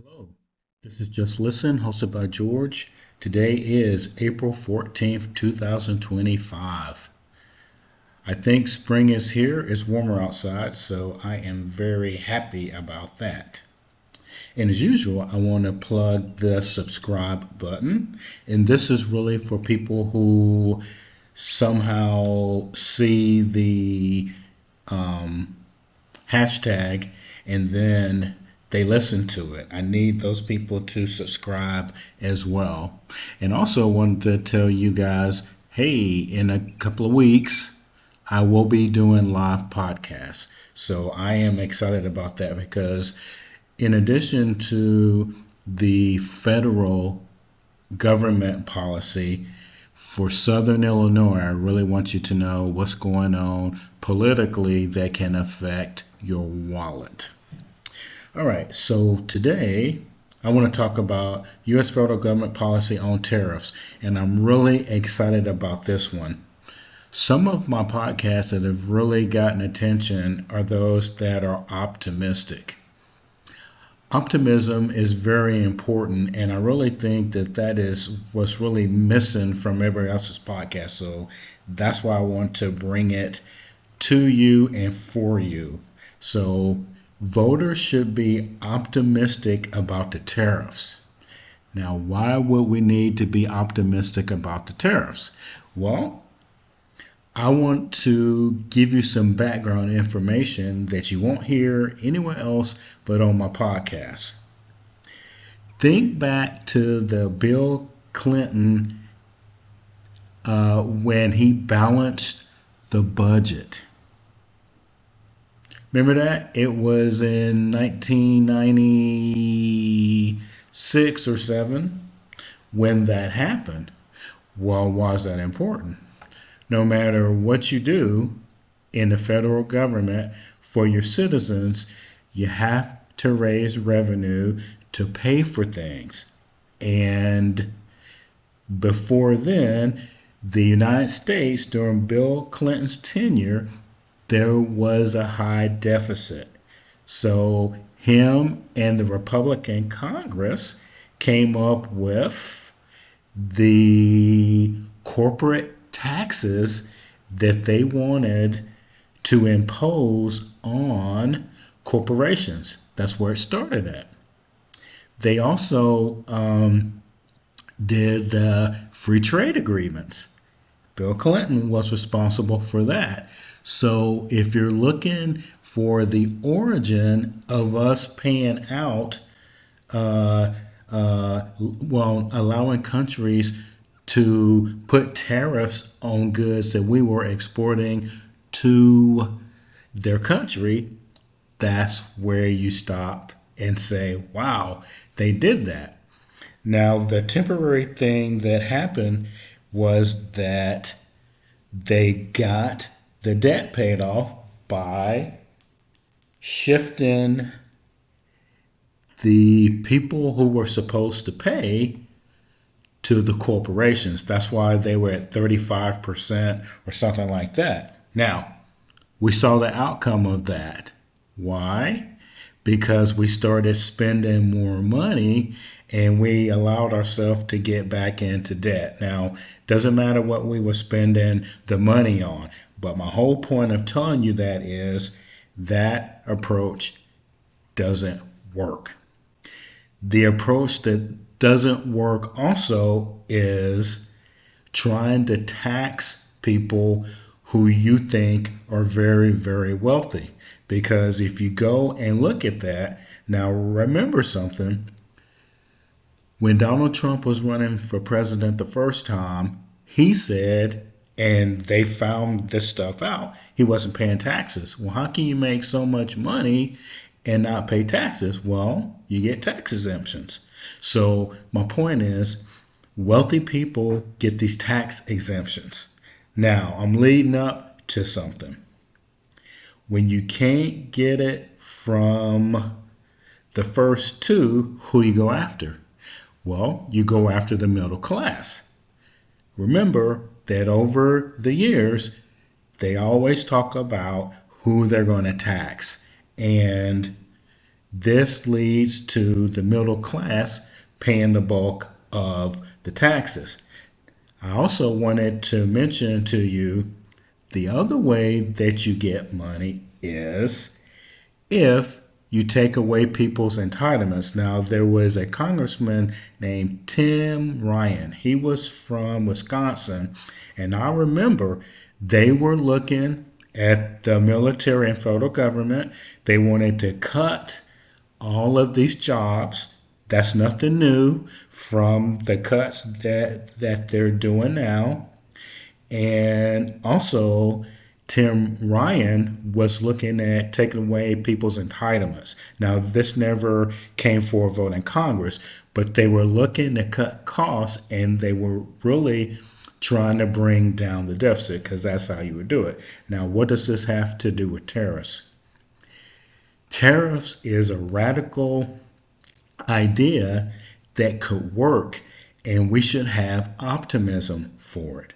Hello, this is Just Listen, hosted by George. Today is April 14th, 2025. I think spring is here. It's warmer outside, so I am very happy about that. And as usual, I want to plug the subscribe button. And this is really for people who somehow see the hashtag and then they listen to it. I need those people to subscribe as well. And also wanted to tell you guys, hey, in a couple of weeks, I will be doing live podcasts. So I am excited about that because in addition to the federal government policy for Southern Illinois, I really want you to know what's going on politically that can affect your wallet. All right, so today I want to talk about U.S. federal government policy on tariffs, and I'm really excited about this one. Some of my podcasts that have really gotten attention are those that are optimistic. Optimism is very important, and I really think that is what's really missing from everybody else's podcast. So that's why I want to bring it to you and for you. So voters should be optimistic about the tariffs. Now, why would we need to be optimistic about the tariffs? Well, I want to give you some background information that you won't hear anywhere else but on my podcast. Think back to the Bill Clinton when he balanced the budget. Remember that? It was in 1996 or 7 when that happened. Well, why is that important? No matter what you do in the federal government for your citizens, you have to raise revenue to pay for things. And before then, the United States, during Bill Clinton's tenure, there was a high deficit. So him and the Republican Congress came up with the corporate taxes that they wanted to impose on corporations. That's where it started at. They also did the free trade agreements. Bill Clinton was responsible for that. So if you're looking for the origin of us paying out, allowing countries to put tariffs on goods that we were exporting to their country, that's where you stop and say, wow, they did that. Now, the temporary thing that happened was that they got the debt paid off by shifting the people who were supposed to pay to the corporations. That's why they were at 35% or something like that. Now, we saw the outcome of that. Why? Because we started spending more money and we allowed ourselves to get back into debt. Now, doesn't matter what we were spending the money on, but my whole point of telling you that is that approach doesn't work. The approach that doesn't work also is trying to tax people who you think are very, very wealthy. Because if you go and look at that, now remember something. When Donald Trump was running for president the first time, he said, and they found this stuff out, he wasn't paying taxes. Well, how can you make so much money and not pay taxes? Well, you get tax exemptions. So my point is, wealthy people get these tax exemptions. Now, I'm leading up to something. When you can't get it from the first two, who you go after? Well, you go after the middle class. Remember that over the years, they always talk about who they're going to tax. And this leads to the middle class paying the bulk of the taxes. I also wanted to mention to you the other way that you get money is if you take away people's entitlements. Now, there was a congressman named Tim Ryan. He was from Wisconsin, and I remember they were looking at the military and federal government. They wanted to cut all of these jobs. That's nothing new from the cuts that they're doing now. And also, Tim Ryan was looking at taking away people's entitlements. Now, this never came for a vote in Congress, but they were looking to cut costs, and they were really trying to bring down the deficit, because that's how you would do it. Now, what does this have to do with tariffs? Tariffs is a radical idea that could work, and we should have optimism for it.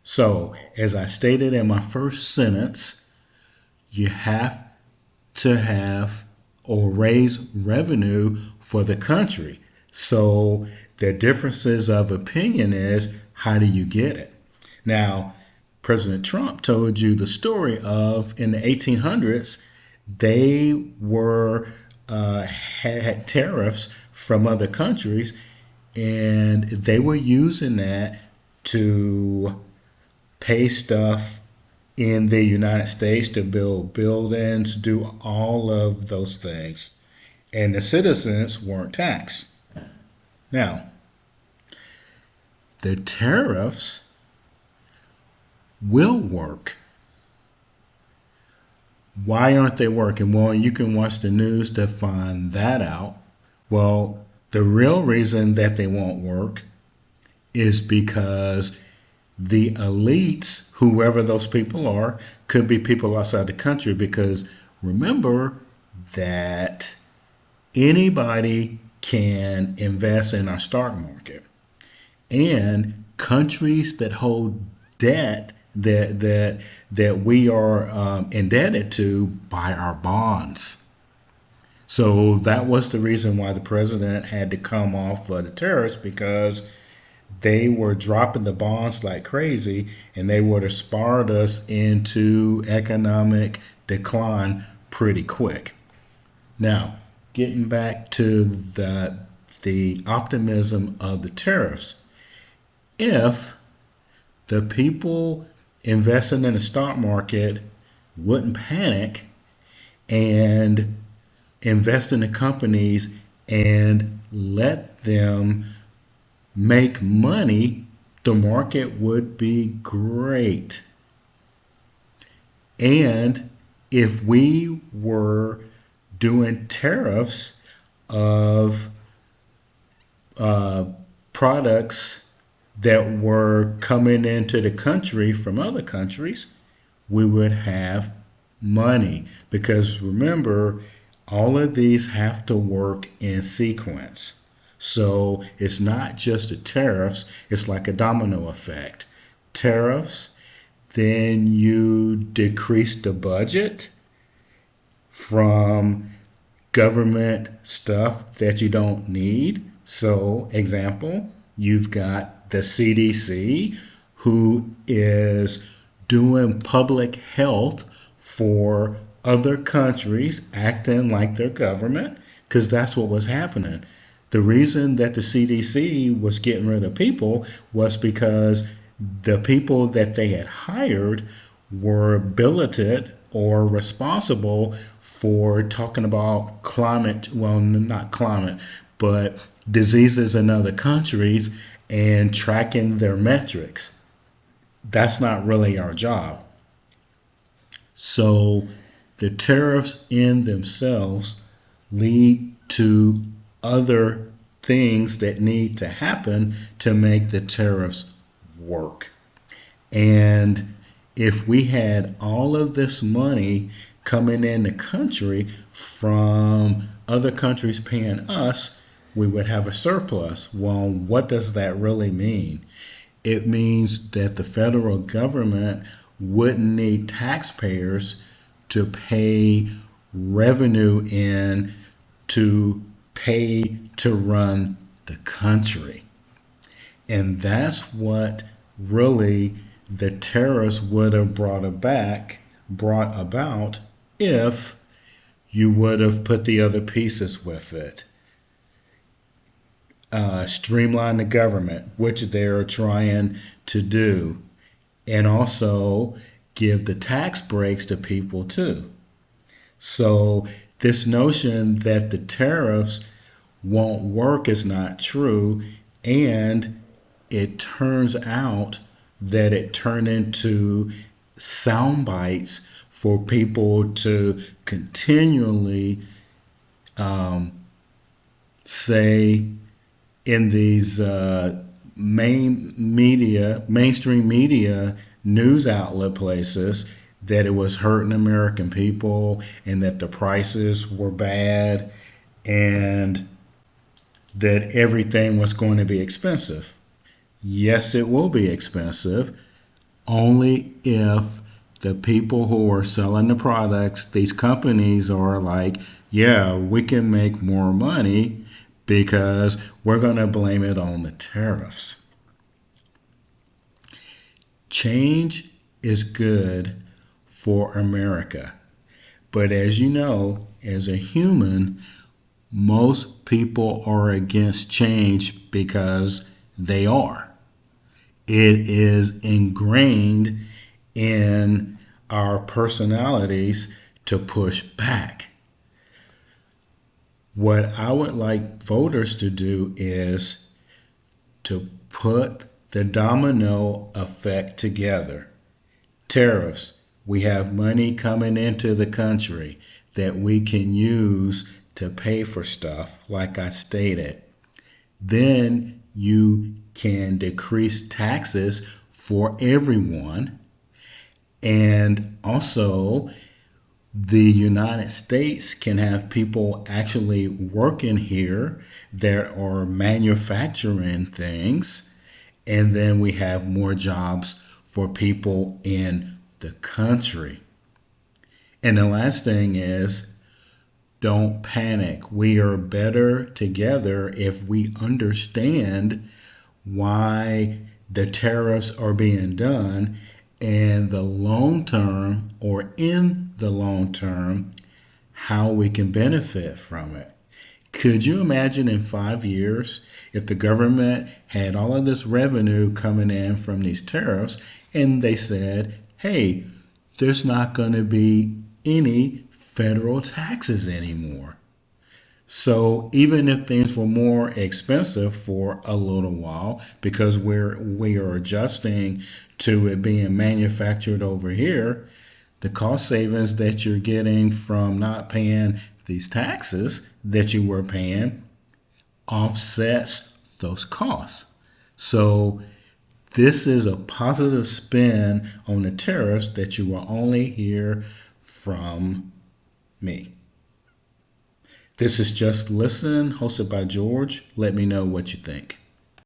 So, as I stated in my first sentence, you have to have or raise revenue for the country. So, the differences of opinion is, how do you get it? Now, President Trump told you the story of in the 1800s, they were had tariffs from other countries, and they were using that to pay stuff in the United States, to build buildings, do all of those things, and the citizens weren't taxed. Now, the tariffs will work. Why aren't they working? Well, you can watch the news to find that out. Well, the real reason that they won't work is because the elites, whoever those people are, could be people outside the country, because remember that anybody can invest in our stock market. And countries that hold debt that we are indebted to buy our bonds. So that was the reason why the president had to come off the tariffs, because they were dropping the bonds like crazy, and they would have spiraled us into economic decline pretty quick. Now, getting back to the optimism of the tariffs, if the people investing in the stock market wouldn't panic and invest in the companies and let them make money, the market would be great. And if we were doing tariffs of products that were coming into the country from other countries, we would have money. Because remember, all of these have to work in sequence. So it's not just the tariffs, it's like a domino effect. Tariffs, then you decrease the budget from government stuff that you don't need. So, example, you've got the CDC, who is doing public health for other countries, acting like their government, because that's what was happening. The reason that the CDC was getting rid of people was because the people that they had hired were billeted or responsible for talking about climate, well, not climate, but diseases in other countries and tracking their metrics. That's not really our job. So the tariffs in themselves lead to other things that need to happen to make the tariffs work. And if we had all of this money coming in the country from other countries paying us, we would have a surplus. Well, what does that really mean? It means that the federal government wouldn't need taxpayers to pay revenue in to pay to run the country. And that's what really the tariffs would have brought about if you would have put the other pieces with it. Streamline the government, which they're trying to do, and also give the tax breaks to people too. So this notion that the tariffs won't work is not true, and it turns out that it turned into sound bites for people to continually say in these mainstream media news outlet places that it was hurting American people and that the prices were bad and that everything was going to be expensive. Yes, it will be expensive, only if the people who are selling the products, these companies are like, yeah, we can make more money because we're going to blame it on the tariffs. Change is good for America. But as you know, as a human, most people are against change because they are. It is ingrained in our personalities to push back. What I would like voters to do is to put the domino effect together. Tariffs. We have money coming into the country that we can use to pay for stuff, like I stated. Then you can decrease taxes for everyone. And also, the United States can have people actually working here that are manufacturing things. And then we have more jobs for people in the country. And the last thing is, don't panic. We are better together if we understand why the tariffs are being done and the long term, or in the long term, how we can benefit from it. Could you imagine in 5 years if the government had all of this revenue coming in from these tariffs and they said, hey, there's not going to be any federal taxes anymore? So even if things were more expensive for a little while because we are adjusting to it being manufactured over here, the cost savings that you're getting from not paying these taxes that you were paying offsets those costs. So this is a positive spin on the tariffs that you will only hear from me. This is Just Listen, hosted by George. Let me know what you think.